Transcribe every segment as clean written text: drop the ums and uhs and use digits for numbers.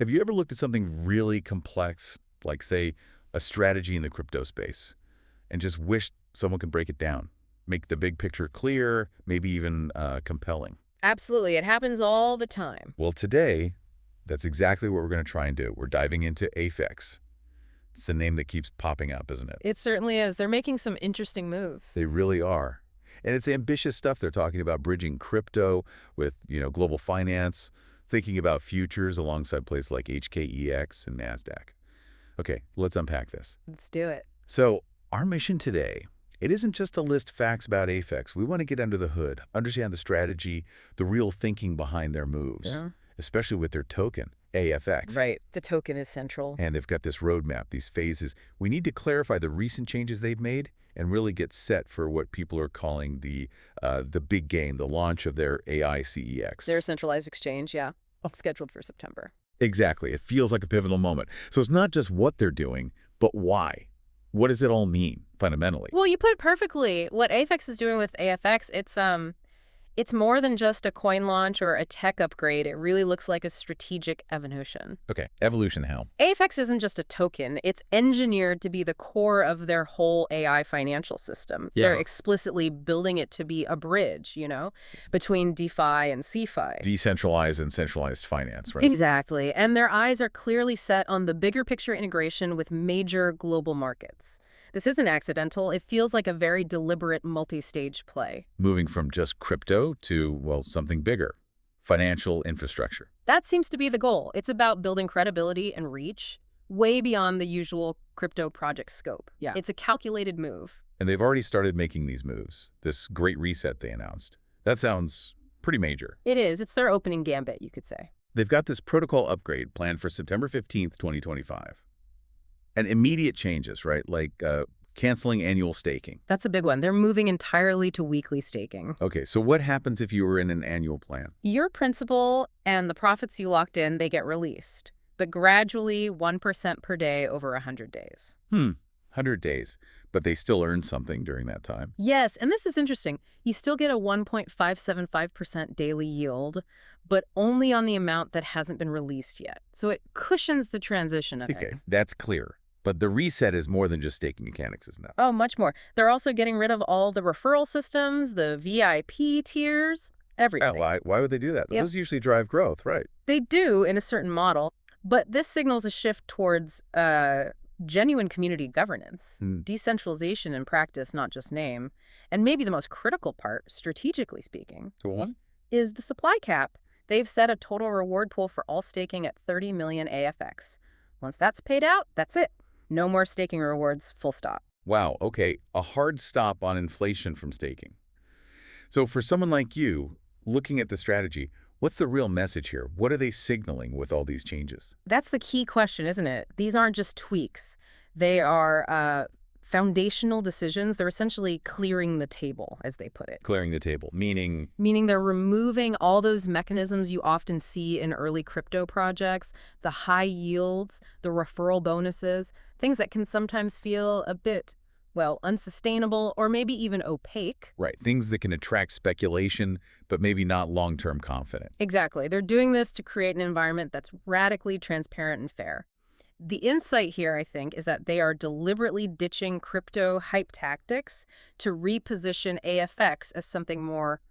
Have you ever looked at something really complex, like, say, a strategy in the crypto space, and just wished someone could break it down, make the big picture clear, maybe even compelling? Absolutely. It happens all the time. Well, today, that's exactly what we're going to try and do. We're diving into AIFEX. It's a name that keeps popping up, isn't it? It certainly is. They're making some interesting moves. They really are. And it's ambitious stuff. They're talking about bridging crypto with, global finance, thinking about futures alongside places like HKEX and Nasdaq. Okay, let's unpack this. Let's do it. So our mission today, it isn't just to list facts about AIFEX. We want to get under the hood, understand the strategy, the real thinking behind their moves, especially with their token, AIFEX. Right. The token is central. And they've got this roadmap, these phases. We need to clarify the recent changes they've made and really get set for what people are calling the big game, the launch of their AI CEX. Their centralized exchange, yeah. Scheduled for September. Exactly. It feels like a pivotal moment. So it's not just what they're doing, but why. What does it all mean, fundamentally? Well, you put it perfectly. What AIFEX is doing with AIFEX, it's more than just a coin launch or a tech upgrade. It really looks like a strategic evolution. Okay, evolution how? AIFEX isn't just a token. It's engineered to be the core of their whole AI financial system. Yeah. They're explicitly building it to be a bridge, between DeFi and CeFi. Decentralized and centralized finance, right? Exactly. And their eyes are clearly set on the bigger picture integration with major global markets. This isn't accidental. It feels like a very deliberate multi-stage play. Moving from just crypto to, well, something bigger, financial infrastructure. That seems to be the goal. It's about building credibility and reach way beyond the usual crypto project scope. Yeah. It's a calculated move. And they've already started making these moves, this great reset they announced. That sounds pretty major. It is. It's their opening gambit, you could say. They've got this protocol upgrade planned for September 15th, 2025. And immediate changes, right? Like canceling annual staking. That's a big one. They're moving entirely to weekly staking. Okay, so what happens if you were in an annual plan? Your principal and the profits you locked in, they get released, but gradually 1% per day over 100 days. 100 days, but they still earn something during that time. Yes, and this is interesting. You still get a 1.575% daily yield, but only on the amount that hasn't been released yet. So it cushions the transition of it. Okay, that's clear. But the reset is more than just staking mechanics, isn't it? Oh, much more. They're also getting rid of all the referral systems, the VIP tiers, everything. Why would they do that? Yep. Those usually drive growth, right? They do in a certain model, but this signals a shift towards genuine community governance, decentralization in practice, not just name. And maybe the most critical part, strategically speaking, is the supply cap. They've set a total reward pool for all staking at 30 million AIFEX. Once that's paid out, that's it. No more staking rewards, full stop. Wow, okay, a hard stop on inflation from staking. So for someone like you, looking at the strategy, what's the real message here? What are they signaling with all these changes? That's the key question, isn't it? These aren't just tweaks. They are foundational decisions. They're essentially clearing the table, as they put it. Clearing the table, meaning? Meaning they're removing all those mechanisms you often see in early crypto projects, the high yields, the referral bonuses, things that can sometimes feel a bit, well, unsustainable or maybe even opaque. Right, things that can attract speculation, but maybe not long-term confident. Exactly. They're doing this to create an environment that's radically transparent and fair. The insight here, I think, is that they are deliberately ditching crypto hype tactics to reposition AIFEX as something more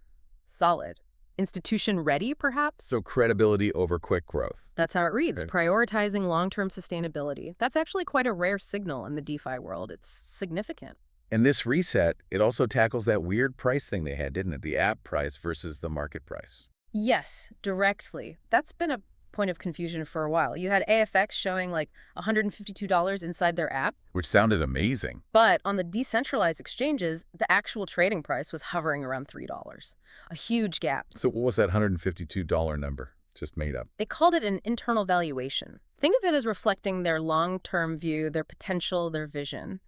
solid. Institution-ready, perhaps? So credibility over quick growth. That's how it reads, Okay. prioritizing long-term sustainability. That's actually quite a rare signal in the DeFi world. It's significant. And this reset, it also tackles that weird price thing they had, didn't it? The app price versus the market price. Yes, directly. That's been a point of confusion for a while. You had AIFEX showing like $152 inside their app. Which sounded amazing. But on the decentralized exchanges, the actual trading price was hovering around $3. A huge gap. So what was that $152 number? Just made up. They called it an internal valuation. Think of it as reflecting their long-term view, their potential, their vision.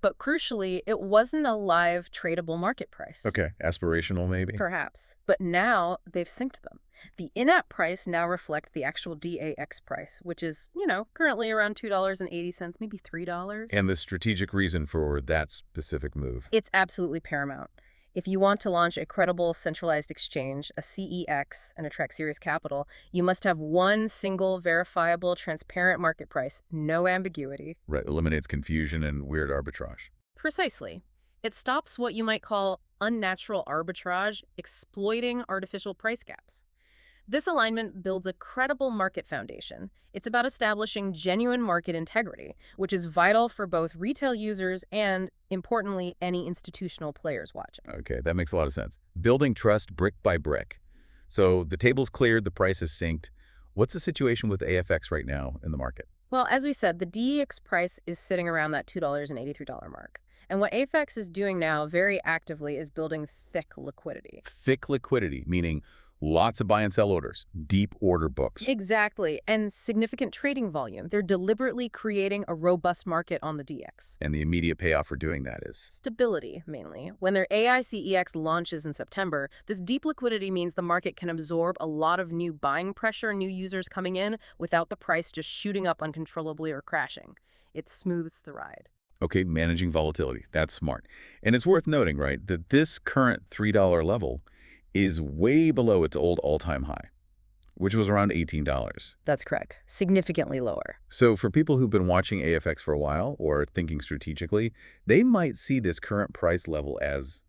But crucially, it wasn't a live tradable market price. Okay, aspirational maybe? Perhaps. But now they've synced them. The in-app price now reflects the actual DAX price, which is, currently around $2.80, maybe $3. And the strategic reason for that specific move? It's absolutely paramount. If you want to launch a credible centralized exchange, a CEX, and attract serious capital, you must have one single, verifiable, transparent market price, no ambiguity. Right, eliminates confusion and weird arbitrage. Precisely. It stops what you might call unnatural arbitrage, exploiting artificial price gaps. This alignment builds a credible market foundation. It's about establishing genuine market integrity, which is vital for both retail users and, importantly, any institutional players watching. Okay, that makes a lot of sense. Building trust brick by brick. So the table's cleared, the price is synced. What's the situation with AIFEX right now in the market? Well, as we said, the DEX price is sitting around that $2.83 mark. And what AIFEX is doing now very actively is building thick liquidity. Thick liquidity, meaning lots of buy and sell orders, deep order books. Exactly, and significant trading volume. They're deliberately creating a robust market on the DX. And the immediate payoff for doing that is? Stability, mainly. When their AI CEX launches in September, this deep liquidity means the market can absorb a lot of new buying pressure, new users coming in, without the price just shooting up uncontrollably or crashing. It smooths the ride. Okay, managing volatility. That's smart. And it's worth noting, right, that this current $3 level is way below its old all-time high, which was around $18. That's correct. Significantly lower. So for people who've been watching AIFEX for a while or thinking strategically, they might see this current price level as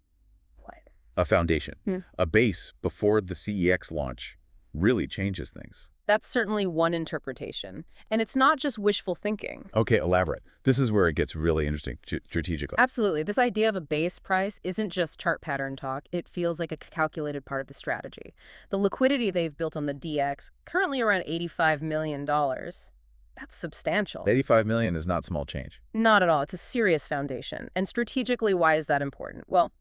What? a foundation, a base before the CEX launch really changes things. That's certainly one interpretation. And it's not just wishful thinking. Okay, elaborate. This is where it gets really interesting, strategical. Absolutely. This idea of a base price isn't just chart pattern talk. It feels like a calculated part of the strategy. The liquidity they've built on the DX, currently around $85 million, that's substantial. $85 million is not small change. Not at all. It's a serious foundation. And strategically, why is that important? Well,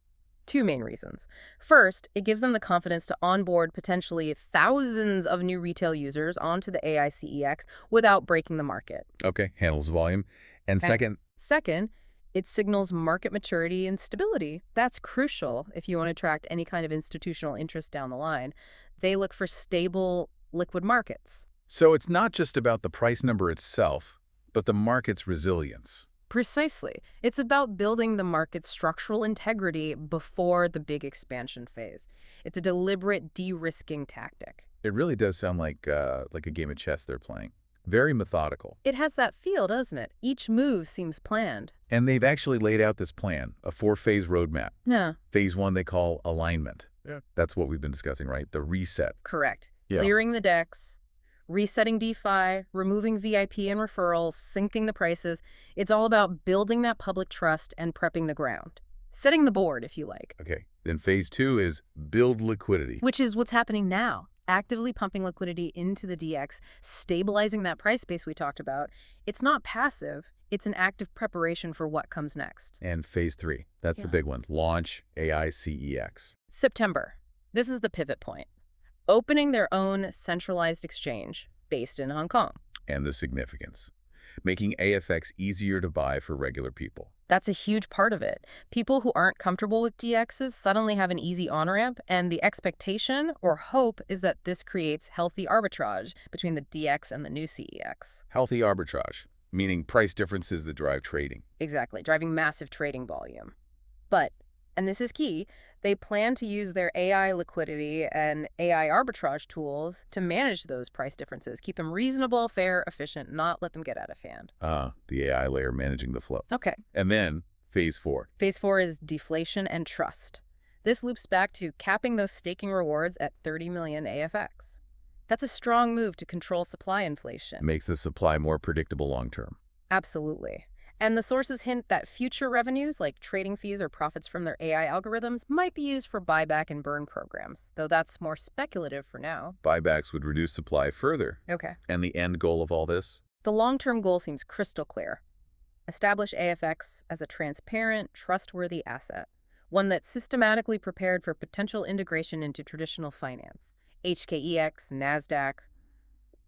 two main reasons. First, it gives them the confidence to onboard potentially thousands of new retail users onto the AI CEX without breaking the market. Okay, handles volume. And Second, it signals market maturity and stability. That's crucial if you want to attract any kind of institutional interest down the line. They look for stable, liquid markets. So it's not just about the price number itself, but the market's resilience. Precisely. It's about building the market's structural integrity before the big expansion phase. It's a deliberate de-risking tactic. It really does sound like a game of chess they're playing. Very methodical. It has that feel, doesn't it? Each move seems planned. And they've actually laid out this plan, a 4-phase roadmap. Yeah. Phase 1 they call alignment. Yeah. That's what we've been discussing, right? The reset. Correct. Yeah. Clearing the decks, resetting DeFi, removing VIP and referrals, syncing the prices. It's all about building that public trust and prepping the ground. Setting the board, if you like. Okay. Then phase 2 is build liquidity. Which is what's happening now. Actively pumping liquidity into the DX, stabilizing that price space we talked about. It's not passive. It's an active preparation for what comes next. And phase 3, that's the big one. Launch AI CEX. September. This is the pivot point. Opening their own centralized exchange based in Hong Kong. And the significance. Making AIFEX easier to buy for regular people. That's a huge part of it. People who aren't comfortable with DXs suddenly have an easy on-ramp, and the expectation or hope is that this creates healthy arbitrage between the DX and the new CEX. Healthy arbitrage, meaning price differences that drive trading. Exactly, driving massive trading volume. But, and this is key, they plan to use their AI liquidity and AI arbitrage tools to manage those price differences, keep them reasonable, fair, efficient, not let them get out of hand. The AI layer managing the flow. Okay. And then phase 4. Phase 4 is deflation and trust. This loops back to capping those staking rewards at 30 million AIFEX. That's a strong move to control supply inflation. Makes the supply more predictable long term. Absolutely. And the sources hint that future revenues, like trading fees or profits from their AI algorithms, might be used for buyback and burn programs, though that's more speculative for now. Buybacks would reduce supply further. Okay. And the end goal of all this? The long-term goal seems crystal clear. Establish AIFEX as a transparent, trustworthy asset, one that's systematically prepared for potential integration into traditional finance. HKEX, Nasdaq.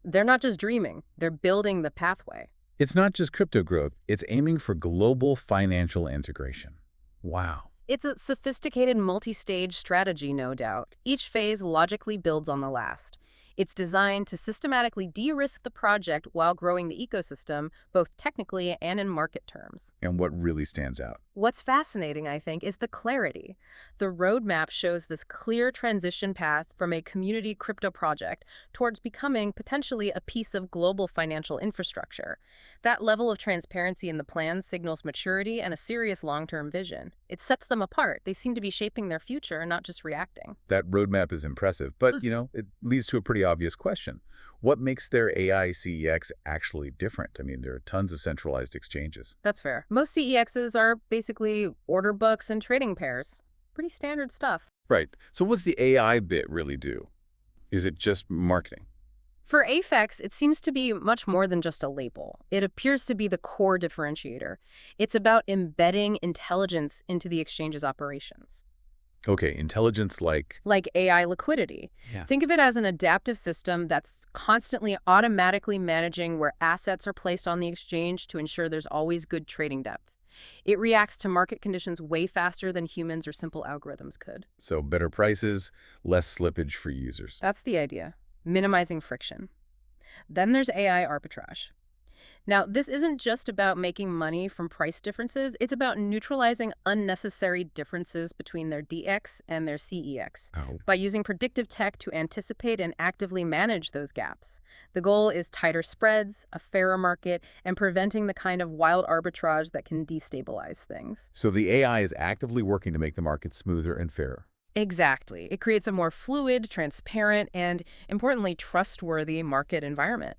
They're not just dreaming, they're building the pathway. It's not just crypto growth, it's aiming for global financial integration. Wow. It's a sophisticated multi-stage strategy, no doubt. Each phase logically builds on the last. It's designed to systematically de-risk the project while growing the ecosystem, both technically and in market terms. And what really stands out? What's fascinating, I think, is the clarity. The roadmap shows this clear transition path from a community crypto project towards becoming potentially a piece of global financial infrastructure. That level of transparency in the plan signals maturity and a serious long-term vision. It sets them apart. They seem to be shaping their future, not just reacting. That roadmap is impressive, but, it leads to a pretty obvious question. What makes their AI CEX actually different? I mean, there are tons of centralized exchanges. That's fair. Most CEXs are basically order books and trading pairs. Pretty standard stuff. Right. So what's the AI bit really do? Is it just marketing? For AIFEX, it seems to be much more than just a label. It appears to be the core differentiator. It's about embedding intelligence into the exchange's operations. Okay, intelligence like... Like AI liquidity. Yeah. Think of it as an adaptive system that's constantly automatically managing where assets are placed on the exchange to ensure there's always good trading depth. It reacts to market conditions way faster than humans or simple algorithms could. So better prices, less slippage for users. That's the idea. Minimizing friction. Then there's AI arbitrage. Now, this isn't just about making money from price differences. It's about neutralizing unnecessary differences between their DX and their CEX Oh. by using predictive tech to anticipate and actively manage those gaps. The goal is tighter spreads, a fairer market, and preventing the kind of wild arbitrage that can destabilize things. So the AI is actively working to make the market smoother and fairer. Exactly. It creates a more fluid, transparent, and, importantly, trustworthy market environment.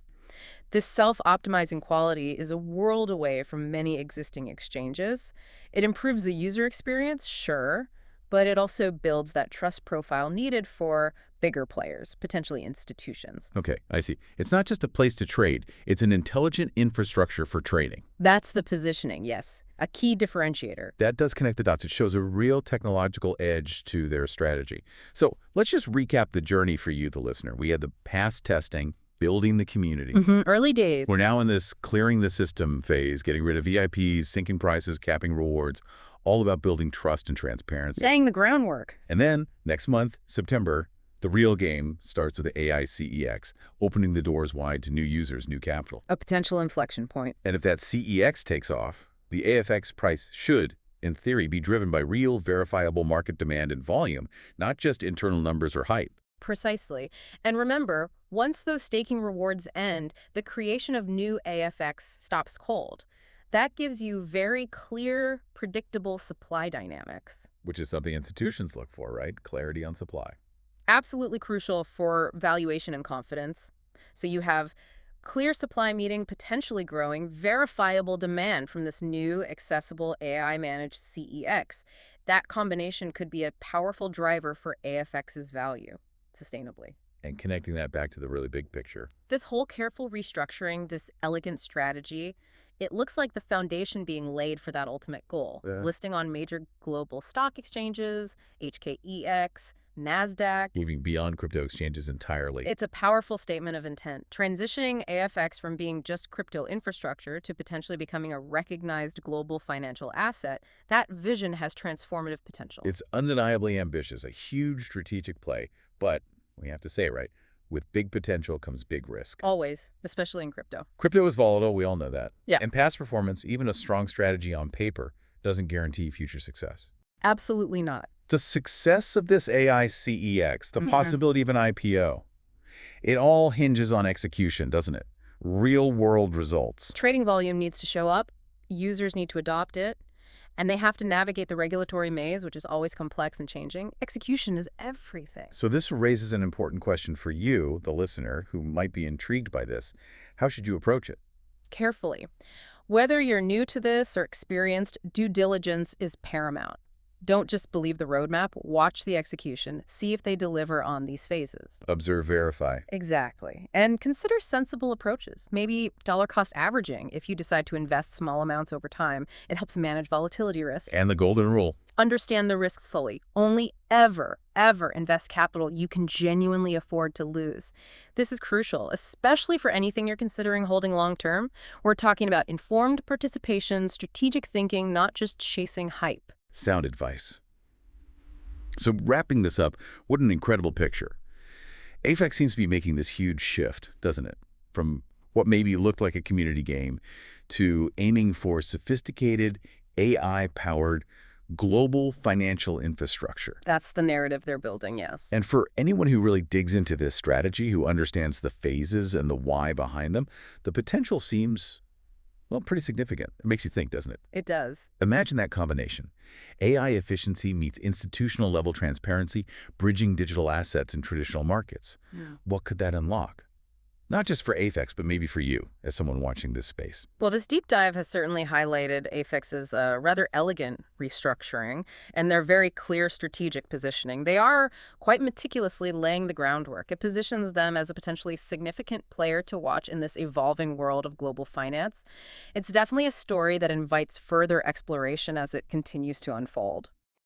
This self-optimizing quality is a world away from many existing exchanges. It improves the user experience, sure, but it also builds that trust profile needed for bigger players, potentially institutions. Okay, I see. It's not just a place to trade. It's an intelligent infrastructure for trading. That's the positioning, yes. A key differentiator. That does connect the dots. It shows a real technological edge to their strategy. So let's just recap the journey for you, the listener. We had the past testing, building the community. Early days. We're now in this clearing the system phase, getting rid of VIPs, sinking prices, capping rewards, all about building trust and transparency. Laying the groundwork. And then, next month, September, the real game starts with the AI CEX, opening the doors wide to new users, new capital. A potential inflection point. And if that CEX takes off, the AIFEX price should, in theory, be driven by real, verifiable market demand and volume, not just internal numbers or hype. Precisely. And remember, once those staking rewards end, the creation of new AIFEX stops cold. That gives you very clear, predictable supply dynamics. Which is something institutions look for, right? Clarity on supply. Absolutely crucial for valuation and confidence. So you have clear supply meeting potentially growing, verifiable demand from this new, accessible AI-managed CEX. That combination could be a powerful driver for AIFEX's value, sustainably. And connecting that back to the really big picture. This whole careful restructuring, this elegant strategy, it looks like the foundation being laid for that ultimate goal. Yeah. Listing on major global stock exchanges, HKEX, Nasdaq. Moving beyond crypto exchanges entirely. It's a powerful statement of intent, transitioning AIFEX from being just crypto infrastructure to potentially becoming a recognized global financial asset. That vision has transformative potential. It's undeniably ambitious, a huge strategic play, but we have to say it right. With big potential comes big risk. Always, especially in crypto. Crypto is volatile, we all know that. Yeah. And past performance, even a strong strategy on paper, doesn't guarantee future success. Absolutely not. The success of this AI CEX, the possibility of an IPO, it all hinges on execution, doesn't it? Real-world results. Trading volume needs to show up, users need to adopt it, and they have to navigate the regulatory maze, which is always complex and changing. Execution is everything. So this raises an important question for you, the listener, who might be intrigued by this. How should you approach it? Carefully. Whether you're new to this or experienced, due diligence is paramount. Don't just believe the roadmap, watch the execution, see if they deliver on these phases. Observe, verify. Exactly. And consider sensible approaches. Maybe dollar cost averaging if you decide to invest small amounts over time. It helps manage volatility risk. And the golden rule. Understand the risks fully. Only ever invest capital you can genuinely afford to lose. This is crucial, especially for anything you're considering holding long-term. We're talking about informed participation, strategic thinking, not just chasing hype. Sound advice. So wrapping this up, what an incredible picture. AIFEX seems to be making this huge shift, doesn't it? From what maybe looked like a community game to aiming for sophisticated AI-powered global financial infrastructure. That's the narrative they're building, yes. And for anyone who really digs into this strategy, who understands the phases and the why behind them, the potential seems, well, pretty significant. It makes you think, doesn't it? It does. Imagine that combination. AI efficiency meets institutional-level transparency, bridging digital assets in traditional markets. Yeah. What could that unlock? Not just for AIFEX, but maybe for you, as someone watching this space. Well, this deep dive has certainly highlighted AIFEX's rather elegant restructuring and their very clear strategic positioning. They are quite meticulously laying the groundwork. It positions them as a potentially significant player to watch in this evolving world of global finance. It's definitely a story that invites further exploration as it continues to unfold.